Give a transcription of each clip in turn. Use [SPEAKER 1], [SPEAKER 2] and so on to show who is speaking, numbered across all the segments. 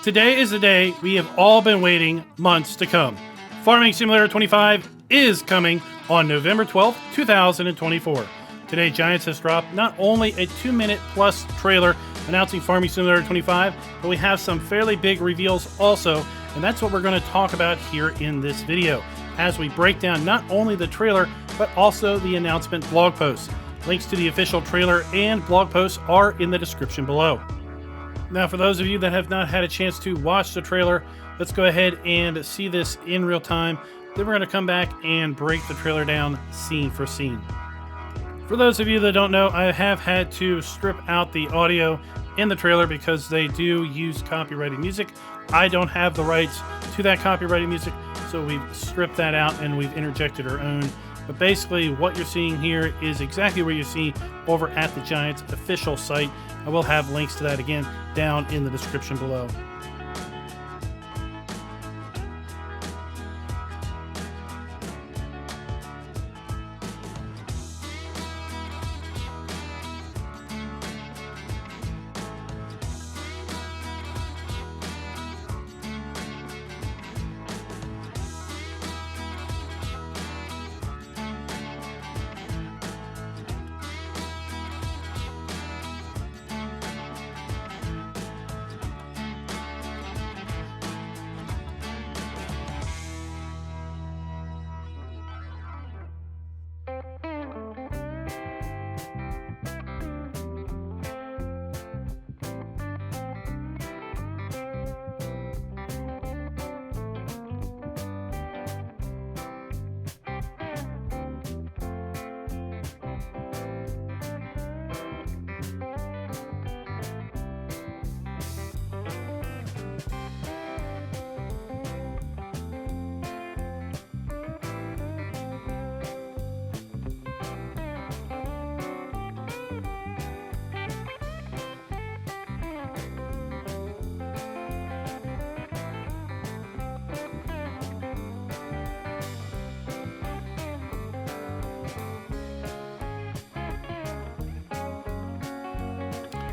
[SPEAKER 1] Today is the day we have all been waiting months to come. Farming Simulator 25 is coming on November 12th, 2024. Today, Giants has dropped not only a 2-minute plus trailer announcing Farming Simulator 25, but we have some fairly big reveals also, and that's what we're going to talk about here in this video, as we break down not only the trailer, but also the announcement blog post. Links to the official trailer and blog posts are in the description below. Now, for those of you that have not had a chance to watch the trailer, let's go ahead and see this in real time. Then we're going to come back and break the trailer down scene for scene. For those of you that don't know, I have had to strip out the audio in the trailer because they do use copyrighted music. I don't have the rights to that copyrighted music, so we've stripped that out and we've interjected our own. But basically, what you're seeing here is exactly what you see over at the Giants official site. I will have links to that again down in the description below.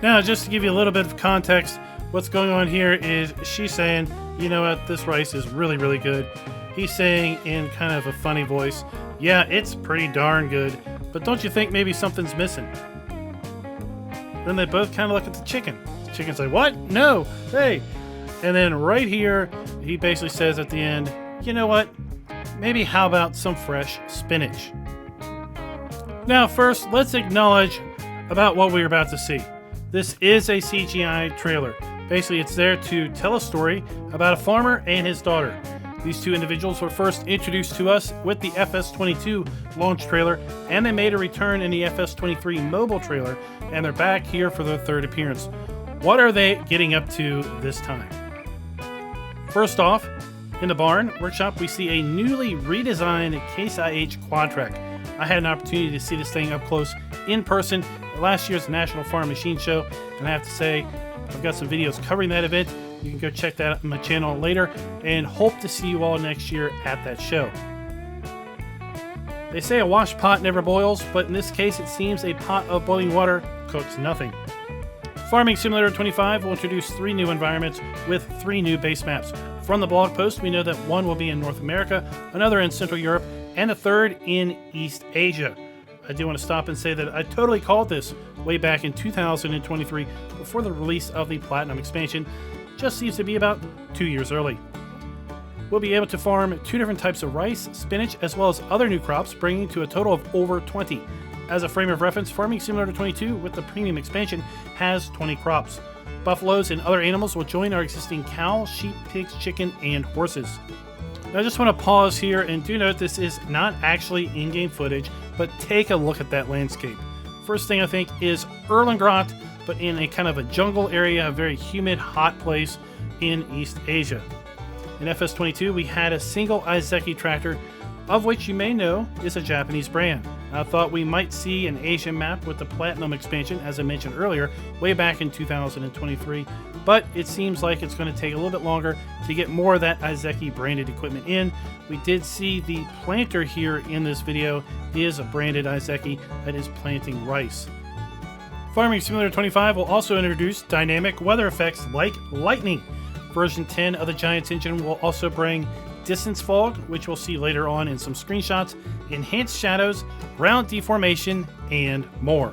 [SPEAKER 1] Now, just to give you a little bit of context, what's going on here is she's saying, you know what, this rice is really, really good. He's saying in kind of a funny voice, yeah, it's pretty darn good, but don't you think maybe something's missing? Then they both kind of look at the chicken. The chicken's like, what? No, hey. And then right here, he basically says at the end, you know what, maybe how about some fresh spinach? Now, first, let's acknowledge about what we're about to see. This is a CGI trailer. Basically, it's there to tell a story about a farmer and his daughter. These two individuals were first introduced to us with the FS22 launch trailer, and they made a return in the FS23 mobile trailer, and they're back here for their third appearance. What are they getting up to this time? First off, in the barn workshop, we see a newly redesigned Case IH Quad Track. I had an opportunity to see this thing up close in person at last year's National Farm Machine Show, and I have to say, I've got some videos covering that event. You can go check that out on my channel later, and hope to see you all next year at that show. They say a wash pot never boils, but in this case it seems a pot of boiling water cooks nothing. Farming Simulator 25 will introduce 3 new environments with 3 new base maps. From the blog post, we know that one will be in North America, another in Central Europe, and a third in East Asia. I do want to stop and say that I totally called this way back in 2023 before the release of the Platinum expansion. Just seems to be about 2 years early. We'll be able to farm 2 different types of rice, spinach, as well as other new crops, bringing to a total of over 20. As a frame of reference, Farming Simulator 22 with the premium expansion has 20 crops. Buffaloes and other animals will join our existing cow, sheep, pigs, chicken, and horses. Now, I just want to pause here and do note this is not actually in-game footage, but take a look at that landscape. First thing I think is Erlengrot, but in a kind of a jungle area, a very humid, hot place in East Asia. In FS22, we had a single Izeki tractor, of which you may know is a Japanese brand. I thought we might see an Asian map with the Platinum expansion, as I mentioned earlier, way back in 2023, but it seems like it's going to take a little bit longer to get more of that Izeki branded equipment in. We did see the planter here in this video is a branded Izeki that is planting rice. Farming Simulator 25 will also introduce dynamic weather effects like lightning. Version 10 of the Giants engine will also bring distance fog, which we'll see later on in some screenshots, enhanced shadows, ground deformation, and more.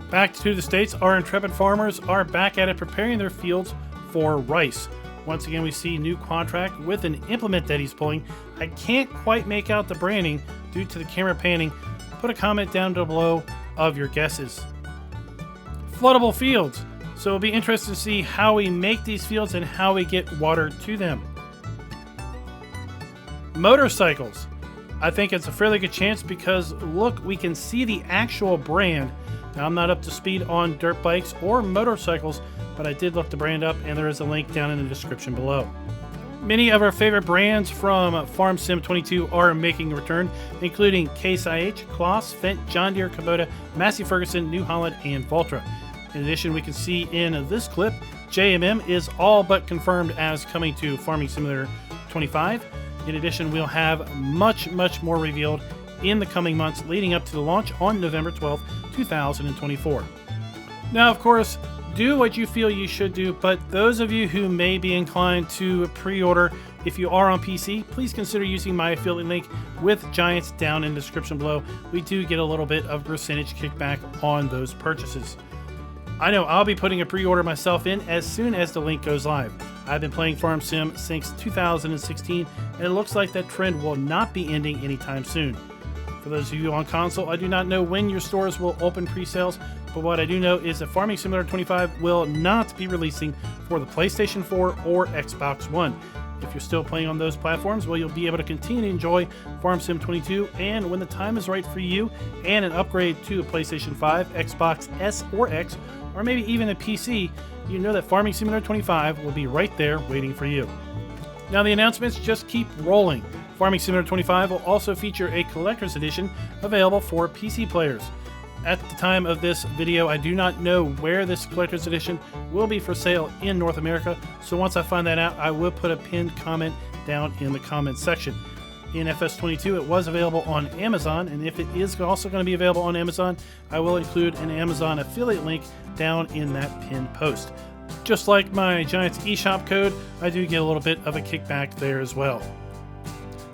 [SPEAKER 1] Back to the States, our intrepid farmers are back at it preparing their fields for rice. Once again, we see new contract with an implement that he's pulling. I can't quite make out the branding due to the camera panning. Put a comment down below of your guesses. Floodable fields. So it'll be interesting to see how we make these fields and how we get water to them. Motorcycles. I think it's a fairly good chance because look, we can see the actual brand. Now, I'm not up to speed on dirt bikes or motorcycles, but I did look the brand up and there is a link down in the description below. Many of our favorite brands from Farm Sim 22 are making a return, including Case IH, Kloss, Fendt, John Deere, Kubota, Massey Ferguson, New Holland, and Valtra. In addition, we can see in this clip, JMM is all but confirmed as coming to Farming Simulator 25. In addition, we'll have much more revealed in the coming months leading up to the launch on November 12th, 2024. Now, of course, do what you feel you should do, but those of you who may be inclined to pre-order, if you are on PC, please consider using my affiliate link with Giants down in the description below. We do get a little bit of percentage kickback on those purchases. I know I'll be putting a pre-order myself in as soon as the link goes live. I've been playing Farm Sim since 2016, and it looks like that trend will not be ending anytime soon. For those of you on console, I do not know when your stores will open pre-sales, but what I do know is that Farming Simulator 25 will not be releasing for the PlayStation 4 or Xbox One. If you're still playing on those platforms, well, you'll be able to continue to enjoy Farm Sim 22, and when the time is right for you and an upgrade to a PlayStation 5, Xbox S or X, or maybe even a PC, you know that Farming Simulator 25 will be right there waiting for you. Now the announcements just keep rolling. Farming Simulator 25 will also feature a collector's edition available for PC players. At the time of this video, I do not know where this collector's edition will be for sale in North America, so once I find that out, I will put a pinned comment down in the comment section. In FS22, it was available on Amazon, and if it is also going to be available on Amazon, I will include an Amazon affiliate link down in that pinned post. Just like my Giants eShop code, I do get a little bit of a kickback there as well.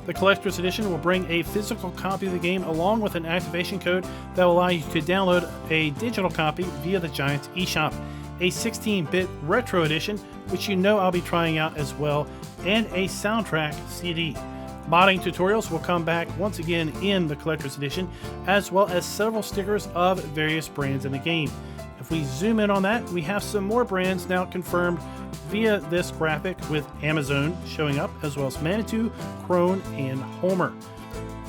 [SPEAKER 1] The Collector's Edition will bring a physical copy of the game along with an activation code that will allow you to download a digital copy via the Giants eShop, a 16-bit retro edition, which you know I'll be trying out as well, and a soundtrack CD. Modding tutorials will come back once again in the Collector's Edition, as well as several stickers of various brands in the game. If we zoom in on that, we have some more brands now confirmed via this graphic, with Amazon showing up, as well as Manitou, Krone, and Homer.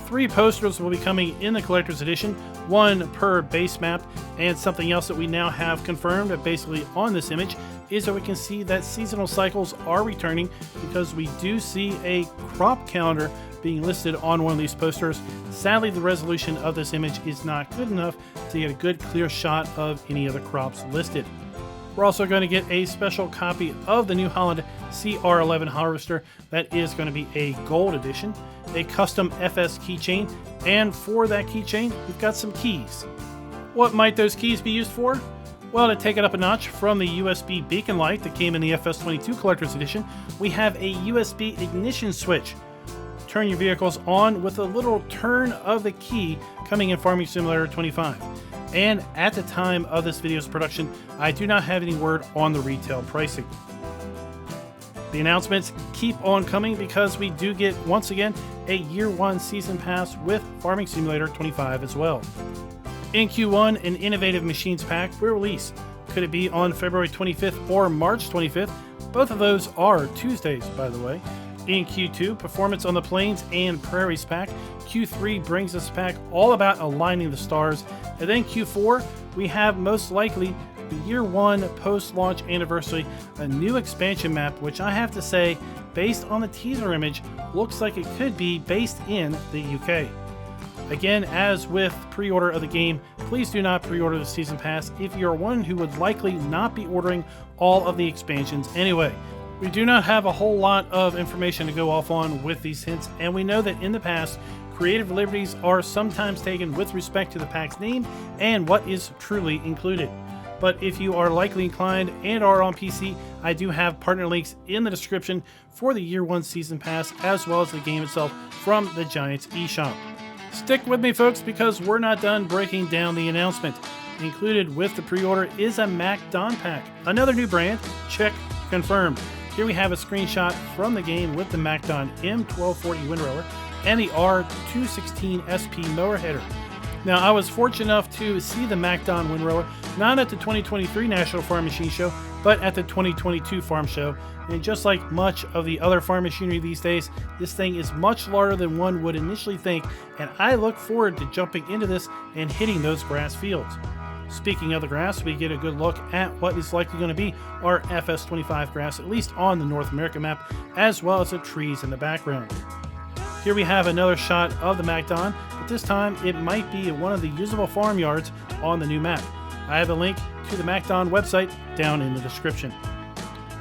[SPEAKER 1] 3 posters will be coming in the Collector's Edition, 1 per base map, and something else that we now have confirmed basically on this image is that we can see that seasonal cycles are returning, because we do see a crop calendar being listed on one of these posters. Sadly, the resolution of this image is not good enough to get a good clear shot of any of the crops listed. We're also going to get a special copy of the New Holland CR11 harvester that is going to be a gold edition, a custom FS keychain, and for that keychain, we've got some keys. What might those keys be used for? Well, to take it up a notch from the USB beacon light that came in the FS22 Collector's Edition, we have a USB ignition switch. Turn your vehicles on with a little turn of the key coming in Farming Simulator 25. And at the time of this video's production, I do not have any word on the retail pricing. The announcements keep on coming because we do get, once again, a Year 1 Season Pass with Farming Simulator 25 as well. In Q1, an Innovative Machines pack will release. Could it be on February 25th or March 25th? Both of those are Tuesdays, by the way. In Q2, Performance on the Plains and Prairies pack. Q3 brings us pack all about aligning the stars. And then Q4, we have most likely the Year 1 post-launch anniversary, a new expansion map, which I have to say, based on the teaser image, looks like it could be based in the UK. Again, as with pre-order of the game, please do not pre-order the Season Pass if you're one who would likely not be ordering all of the expansions anyway. We do not have a whole lot of information to go off on with these hints, and we know that in the past, creative liberties are sometimes taken with respect to the pack's name and what is truly included. but if you are likely inclined and are on PC, I do have partner links in the description for the Year 1 Season Pass as well as the game itself from the Giants eShop. Stick with me, folks, because we're not done breaking down the announcement. Included with the pre-order is a Mac Don pack, another new brand. Check confirmed. Here we have a screenshot from the game with the Mac Don M1240 windrower and the R216 SP mower header. Now, I was fortunate enough to see the Mac Don windrower not at the 2023 National Farm Machine Show, but at the 2022 Farm Show. And just like much of the other farm machinery these days, this thing is much larger than one would initially think, and I look forward to jumping into this and hitting those grass fields. Speaking of the grass, we get a good look at what is likely going to be our FS25 grass, at least on the North America map, as well as the trees in the background. Here we have another shot of the Mac Don, but this time it might be one of the usable farmyards on the new map. I have a link to the Mac Don website down in the description.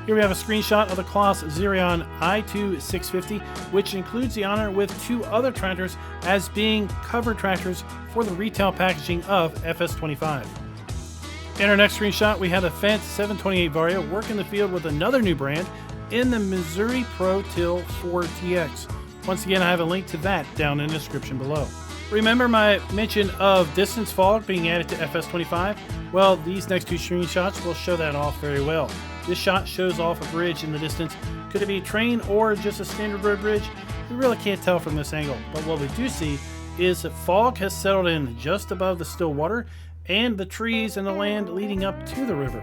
[SPEAKER 1] Here we have a screenshot of the Kloss Xerion i2-650, which includes the honor with two other tractors as being cover tractors for the retail packaging of FS25. In our next screenshot, we have the Fendt 728 Vario working the field with another new brand in the Missouri Pro Till 4TX. Once again, I have a link to that down in the description below. Remember my mention of distance fog being added to FS25? Well, these next two screenshots will show that off very well. This shot shows off a bridge in the distance. Could it be a train or just a standard road bridge? We really can't tell from this angle, but what we do see is that fog has settled in just above the still water and the trees and the land leading up to the river.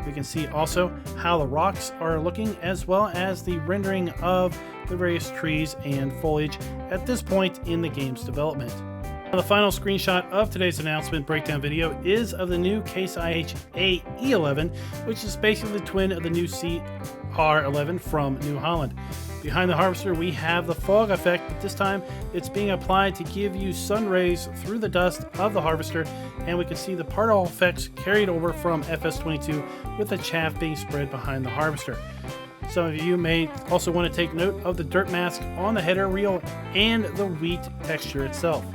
[SPEAKER 1] We can see also how the rocks are looking, as well as the rendering of the various trees and foliage at this point in the game's development. Now, the final screenshot of today's announcement breakdown video is of the new Case IH AE11, which is basically the twin of the new CR11 from New Holland. Behind the harvester, we have the fog effect, but this time it's being applied to give you sun rays through the dust of the harvester, and we can see the particle effects carried over from FS22 with the chaff being spread behind the harvester. Some of you may also want to take note of the dirt mask on the header reel and the wheat texture itself.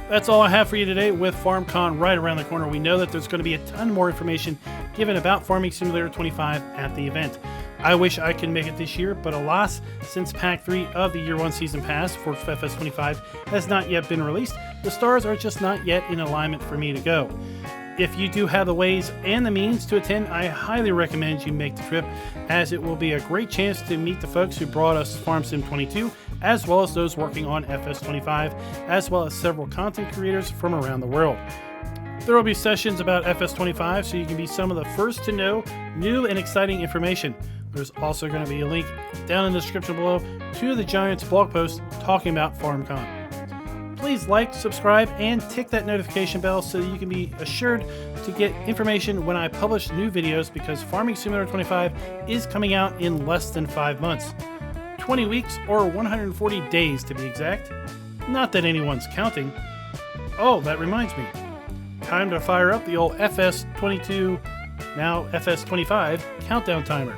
[SPEAKER 1] That's all I have for you today with FarmCon right around the corner. We know that there's going to be a ton more information given about Farming Simulator 25 at the event. I wish I could make it this year, but alas, since Pack 3 of the Year 1 Season Pass for FS25 has not yet been released, the stars are just not yet in alignment for me to go. If you do have the ways and the means to attend, I highly recommend you make the trip, as it will be a great chance to meet the folks who brought us Farm Sim 22, as well as those working on FS25, as well as several content creators from around the world. There will be sessions about FS25, so you can be some of the first to know new and exciting information. There's also going to be a link down in the description below to the Giants blog post talking about FarmCon. Please like, subscribe, and tick that notification bell so that you can be assured to get information when I publish new videos, because Farming Simulator 25 is coming out in less than 5 months. 20 weeks or 140 days to be exact. Not that anyone's counting. Oh, that reminds me. Time to fire up the old FS22, now FS25 countdown timer.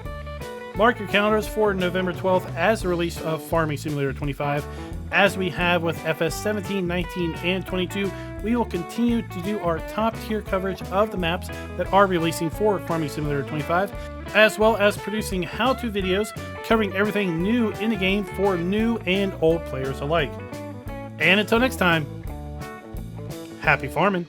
[SPEAKER 1] Mark your calendars for November 12th as the release of Farming Simulator 25. As we have with FS 17, 19, and 22, we will continue to do our top tier coverage of the maps that are releasing for Farming Simulator 25, as well as producing how-to videos covering everything new in the game for new and old players alike. And until next time, happy farming!